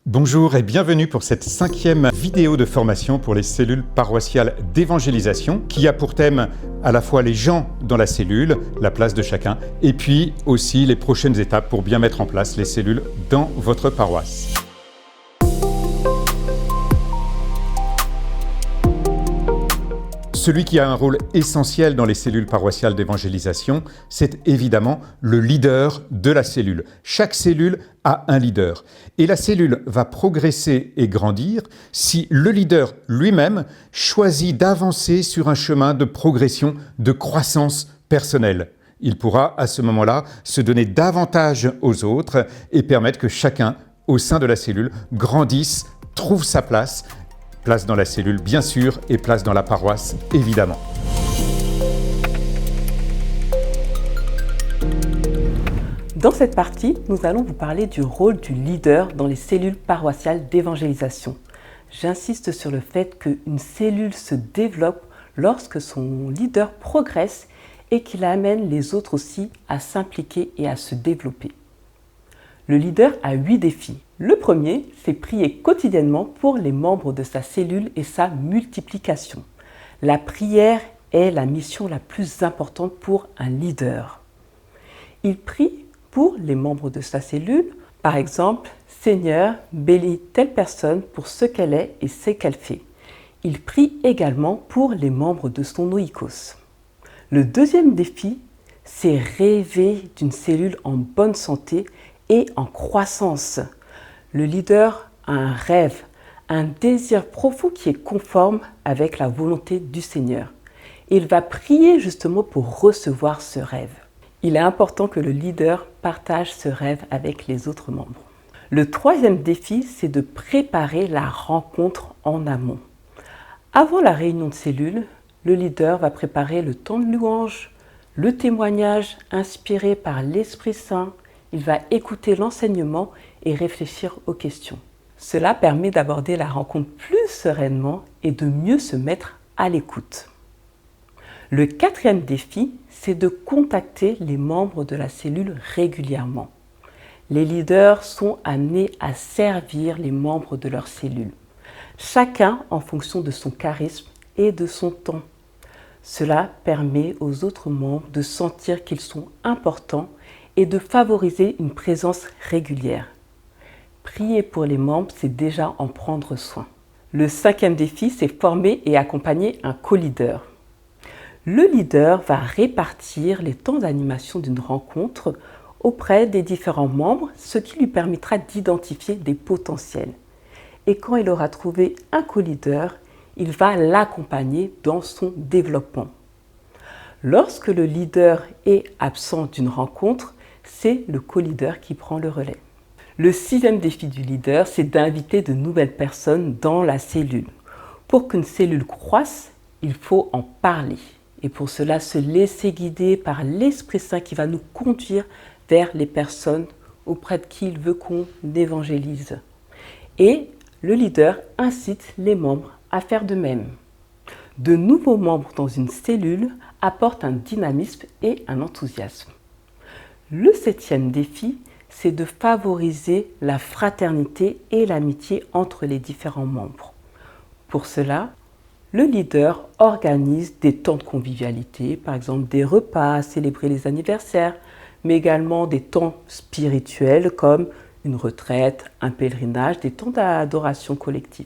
Bonjour et bienvenue pour cette 5e vidéo de formation pour les cellules paroissiales d'évangélisation qui a pour thème à la fois les gens dans la cellule, la place de chacun, et puis aussi les prochaines étapes pour bien mettre en place les cellules dans votre paroisse. Celui qui a un rôle essentiel dans les cellules paroissiales d'évangélisation, c'est évidemment le leader de la cellule. Chaque cellule a un leader. Et la cellule va progresser et grandir si le leader lui-même choisit d'avancer sur un chemin de progression, de croissance personnelle. Il pourra à ce moment-là se donner davantage aux autres et permettre que chacun au sein de la cellule grandisse, trouve sa place dans la cellule, bien sûr, et place dans la paroisse, évidemment. Dans cette partie, nous allons vous parler du rôle du leader dans les cellules paroissiales d'évangélisation. J'insiste sur le fait qu'une cellule se développe lorsque son leader progresse et qu'il amène les autres aussi à s'impliquer et à se développer. Le leader a 8 défis. Le premier, c'est prier quotidiennement pour les membres de sa cellule et sa multiplication. La prière est la mission la plus importante pour un leader. Il prie pour les membres de sa cellule, par exemple, « Seigneur, bénis telle personne pour ce qu'elle est et ce qu'elle fait ». Il prie également pour les membres de son oikos. Le deuxième défi, c'est rêver d'une cellule en bonne santé et en croissance. Le leader a un rêve, un désir profond qui est conforme avec la volonté du Seigneur. Il va prier justement pour recevoir ce rêve. Il est important que le leader partage ce rêve avec les autres membres. Le troisième défi, c'est de préparer la rencontre en amont. Avant la réunion de cellule, le leader va préparer le temps de louange, le témoignage inspiré par l'Esprit Saint. Il va écouter l'enseignement et réfléchir aux questions. Cela permet d'aborder la rencontre plus sereinement et de mieux se mettre à l'écoute. Le quatrième défi, c'est de contacter les membres de la cellule régulièrement. Les leaders sont amenés à servir les membres de leur cellule, chacun en fonction de son charisme et de son temps. Cela permet aux autres membres de sentir qu'ils sont importants et de favoriser une présence régulière. Prier pour les membres, c'est déjà en prendre soin. Le cinquième défi, c'est former et accompagner un co-leader. Le leader va répartir les temps d'animation d'une rencontre auprès des différents membres, ce qui lui permettra d'identifier des potentiels. Et quand il aura trouvé un co-leader, il va l'accompagner dans son développement. Lorsque le leader est absent d'une rencontre, c'est le co-leader qui prend le relais. Le sixième défi du leader, c'est d'inviter de nouvelles personnes dans la cellule. Pour qu'une cellule croisse, il faut en parler. Et pour cela, se laisser guider par l'Esprit Saint qui va nous conduire vers les personnes auprès de qui il veut qu'on évangélise. Et le leader incite les membres à faire de même. De nouveaux membres dans une cellule apportent un dynamisme et un enthousiasme. Le septième défi, c'est de favoriser la fraternité et l'amitié entre les différents membres. Pour cela, le leader organise des temps de convivialité, par exemple des repas à célébrer les anniversaires, mais également des temps spirituels comme une retraite, un pèlerinage, des temps d'adoration collective.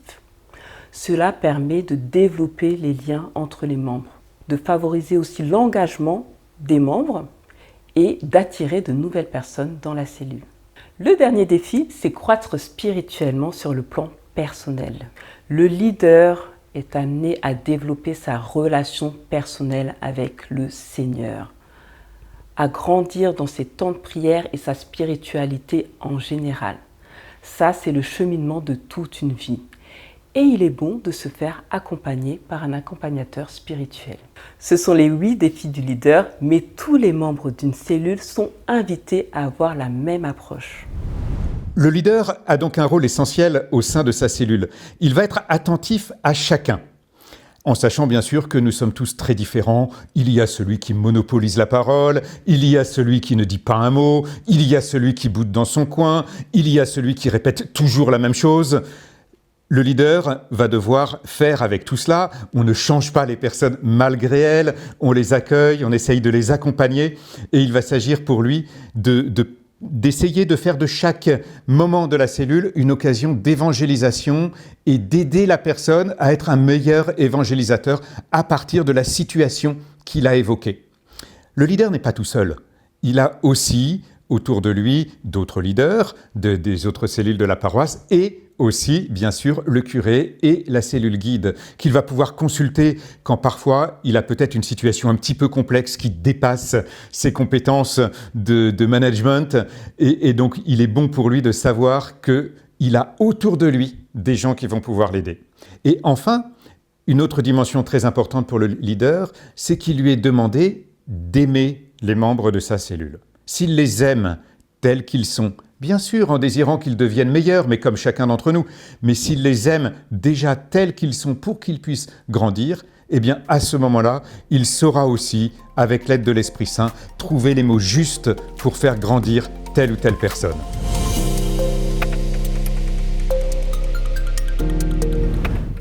Cela permet de développer les liens entre les membres, de favoriser aussi l'engagement des membres et d'attirer de nouvelles personnes dans la cellule. Le dernier défi, c'est croître spirituellement sur le plan personnel. Le leader est amené à développer sa relation personnelle avec le Seigneur, à grandir dans ses temps de prière et sa spiritualité en général. Ça, c'est le cheminement de toute une vie. Et il est bon de se faire accompagner par un accompagnateur spirituel. Ce sont les 8 défis du leader, mais tous les membres d'une cellule sont invités à avoir la même approche. Le leader a donc un rôle essentiel au sein de sa cellule. Il va être attentif à chacun. en sachant bien sûr que nous sommes tous très différents. Il y a celui qui monopolise la parole, il y a celui qui ne dit pas un mot, il y a celui qui boude dans son coin, il y a celui qui répète toujours la même chose. Le leader va devoir faire avec tout cela. On ne change pas les personnes malgré elles, on les accueille, on essaye de les accompagner et il va s'agir pour lui d'essayer de faire de chaque moment de la cellule une occasion d'évangélisation et d'aider la personne à être un meilleur évangélisateur à partir de la situation qu'il a évoquée. Le leader n'est pas tout seul. Il a aussi autour de lui d'autres leaders des autres cellules de la paroisse et aussi, bien sûr, le curé et la cellule guide qu'il va pouvoir consulter quand parfois il a peut-être une situation un petit peu complexe qui dépasse ses compétences de management et donc il est bon pour lui de savoir qu'il a autour de lui des gens qui vont pouvoir l'aider. Et enfin, une autre dimension très importante pour le leader, c'est qu'il lui est demandé d'aimer les membres de sa cellule. S'il les aime tels qu'ils sont, bien sûr en désirant qu'ils deviennent meilleurs, mais comme chacun d'entre nous, mais s'il les aime déjà tels qu'ils sont pour qu'ils puissent grandir, eh bien à ce moment-là, il saura aussi, avec l'aide de l'Esprit Saint, trouver les mots justes pour faire grandir telle ou telle personne.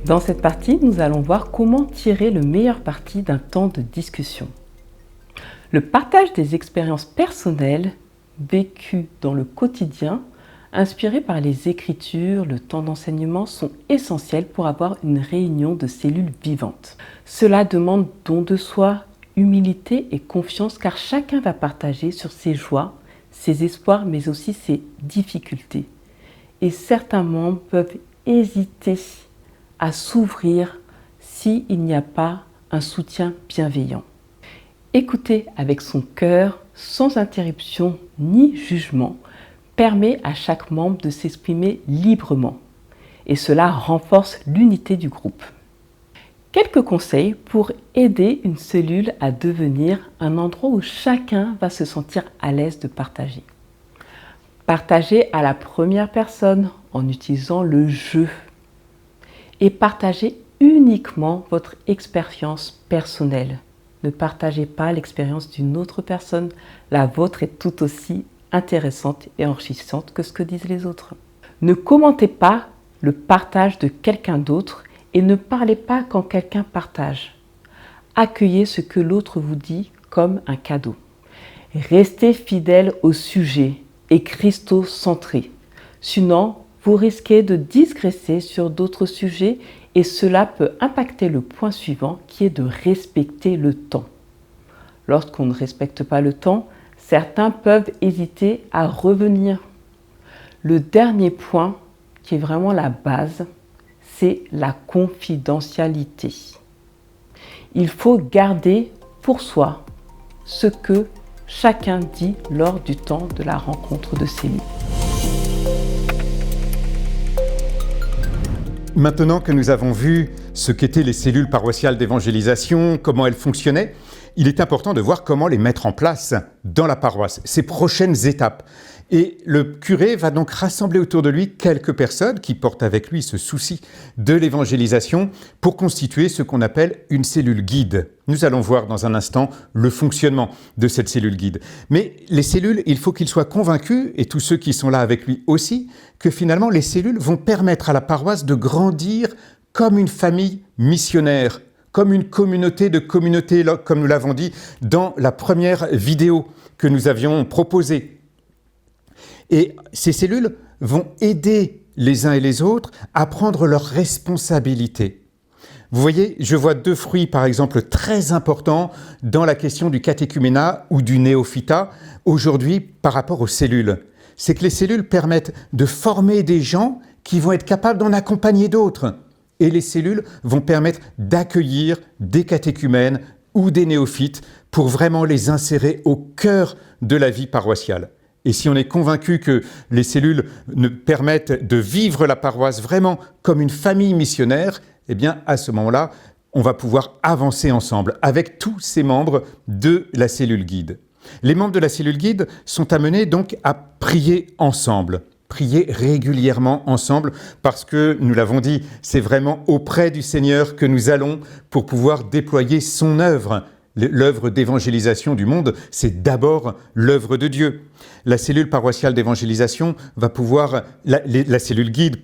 Dans cette partie, nous allons voir comment tirer le meilleur parti d'un temps de discussion. Le partage des expériences personnelles vécues dans le quotidien, inspirées par les Écritures, le temps d'enseignement, sont essentiels pour avoir une réunion de cellules vivantes. Cela demande don de soi, humilité et confiance, car chacun va partager sur ses joies, ses espoirs, mais aussi ses difficultés. Et certains membres peuvent hésiter à s'ouvrir s'il n'y a pas un soutien bienveillant. Écouter avec son cœur, sans interruption ni jugement, permet à chaque membre de s'exprimer librement et cela renforce l'unité du groupe. Quelques conseils pour aider une cellule à devenir un endroit où chacun va se sentir à l'aise de partager. Partagez à la première personne en utilisant le jeu et partagez uniquement votre expérience personnelle. Ne partagez pas l'expérience d'une autre personne. La vôtre est tout aussi intéressante et enrichissante que ce que disent les autres. Ne commentez pas le partage de quelqu'un d'autre et ne parlez pas quand quelqu'un partage. Accueillez ce que l'autre vous dit comme un cadeau. Restez fidèle au sujet et christocentré. Sinon, vous risquez de digresser sur d'autres sujets et cela peut impacter le point suivant qui est de respecter le temps. Lorsqu'on ne respecte pas le temps, certains peuvent hésiter à revenir. Le dernier point, qui est vraiment la base, c'est la confidentialité. Il faut garder pour soi ce que chacun dit lors du temps de la rencontre de cellules. Maintenant que nous avons vu ce qu'étaient les cellules paroissiales d'évangélisation, comment elles fonctionnaient, il est important de voir comment les mettre en place dans la paroisse, ces prochaines étapes. Et le curé va donc rassembler autour de lui quelques personnes qui portent avec lui ce souci de l'évangélisation pour constituer ce qu'on appelle une cellule guide. Nous allons voir dans un instant le fonctionnement de cette cellule guide. Mais les cellules, il faut qu'ils soient convaincus, et tous ceux qui sont là avec lui aussi, que finalement les cellules vont permettre à la paroisse de grandir comme une famille missionnaire, comme une communauté de communautés, comme nous l'avons dit dans la première vidéo que nous avions proposée. Et ces cellules vont aider les uns et les autres à prendre leurs responsabilités. Vous voyez, je vois deux fruits, par exemple, très importants dans la question du catéchuménat ou du néophytat, aujourd'hui, par rapport aux cellules. C'est que les cellules permettent de former des gens qui vont être capables d'en accompagner d'autres. Et les cellules vont permettre d'accueillir des catéchumènes ou des néophytes pour vraiment les insérer au cœur de la vie paroissiale. Et si on est convaincu que les cellules permettent de vivre la paroisse vraiment comme une famille missionnaire, eh bien à ce moment-là, on va pouvoir avancer ensemble avec tous ces membres de la cellule guide. Les membres de la cellule guide sont amenés donc à prier ensemble. prier régulièrement ensemble parce que, nous l'avons dit, c'est vraiment auprès du Seigneur que nous allons pour pouvoir déployer son œuvre. L'œuvre d'évangélisation du monde, c'est d'abord l'œuvre de Dieu. La cellule paroissiale d'évangélisation va pouvoir, la cellule guide,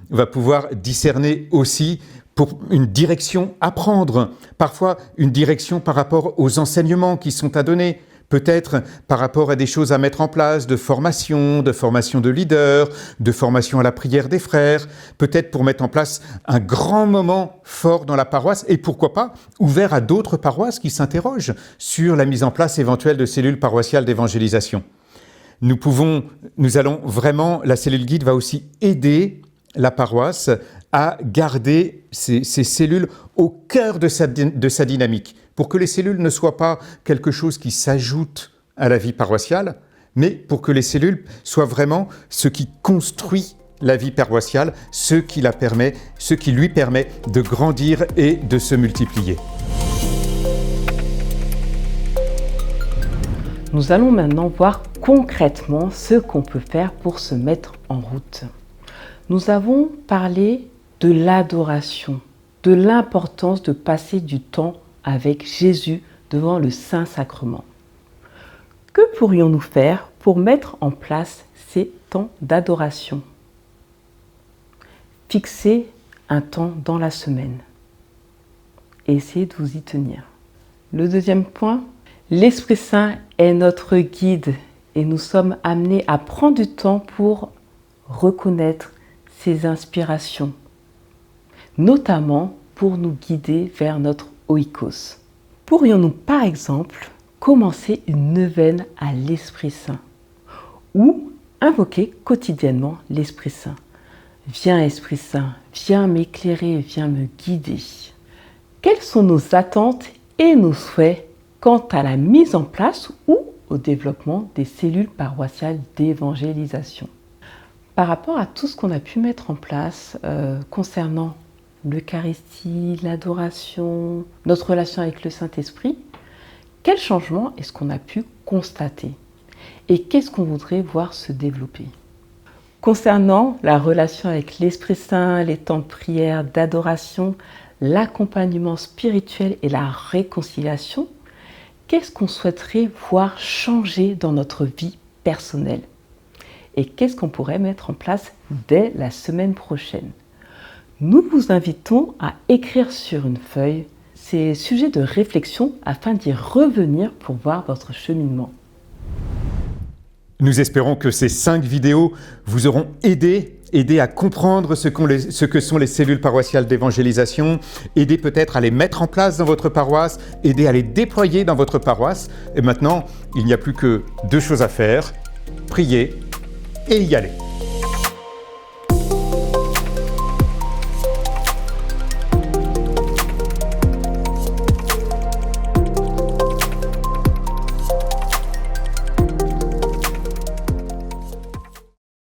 va pouvoir discerner aussi pour une direction à prendre, parfois une direction par rapport aux enseignements qui sont à donner, peut-être par rapport à des choses à mettre en place, de formation de leaders, de formation à la prière des frères, peut-être pour mettre en place un grand moment fort dans la paroisse et pourquoi pas ouvert à d'autres paroisses qui s'interrogent sur la mise en place éventuelle de cellules paroissiales d'évangélisation. La cellule guide va aussi aider la paroisse à garder ces cellules au cœur de sa dynamique, pour que les cellules ne soient pas quelque chose qui s'ajoute à la vie paroissiale, mais pour que les cellules soient vraiment ce qui construit la vie paroissiale, ce qui lui permet de grandir et de se multiplier. Nous allons maintenant voir concrètement ce qu'on peut faire pour se mettre en route. Nous avons parlé de l'adoration, de l'importance de passer du temps avec Jésus devant le Saint-Sacrement. Que pourrions-nous faire pour mettre en place ces temps d'adoration? Fixez un temps dans la semaine et essayez de vous y tenir. Le deuxième point, l'Esprit Saint est notre guide et nous sommes amenés à prendre du temps pour reconnaître ses inspirations, notamment pour nous guider vers notre oikos. Pourrions-nous par exemple commencer une neuvaine à l'Esprit Saint ou invoquer quotidiennement l'Esprit Saint? Viens Esprit Saint, viens m'éclairer, viens me guider. Quelles sont nos attentes et nos souhaits quant à la mise en place ou au développement des cellules paroissiales d'évangélisation? Par rapport à tout ce qu'on a pu mettre en place concernant l'Eucharistie, l'adoration, notre relation avec le Saint-Esprit, quel changement est-ce qu'on a pu constater? Et qu'est-ce qu'on voudrait voir se développer? Concernant la relation avec l'Esprit Saint, les temps de prière, d'adoration, l'accompagnement spirituel et la réconciliation, qu'est-ce qu'on souhaiterait voir changer dans notre vie personnelle? Et qu'est-ce qu'on pourrait mettre en place dès la semaine prochaine? Nous vous invitons à écrire sur une feuille ces sujets de réflexion afin d'y revenir pour voir votre cheminement. Nous espérons que ces 5 vidéos vous auront aidé à comprendre ce que sont les cellules paroissiales d'évangélisation, aider peut-être à les mettre en place dans votre paroisse, aider à les déployer dans votre paroisse. Et maintenant, il n'y a plus que 2 choses à faire, prier et y aller.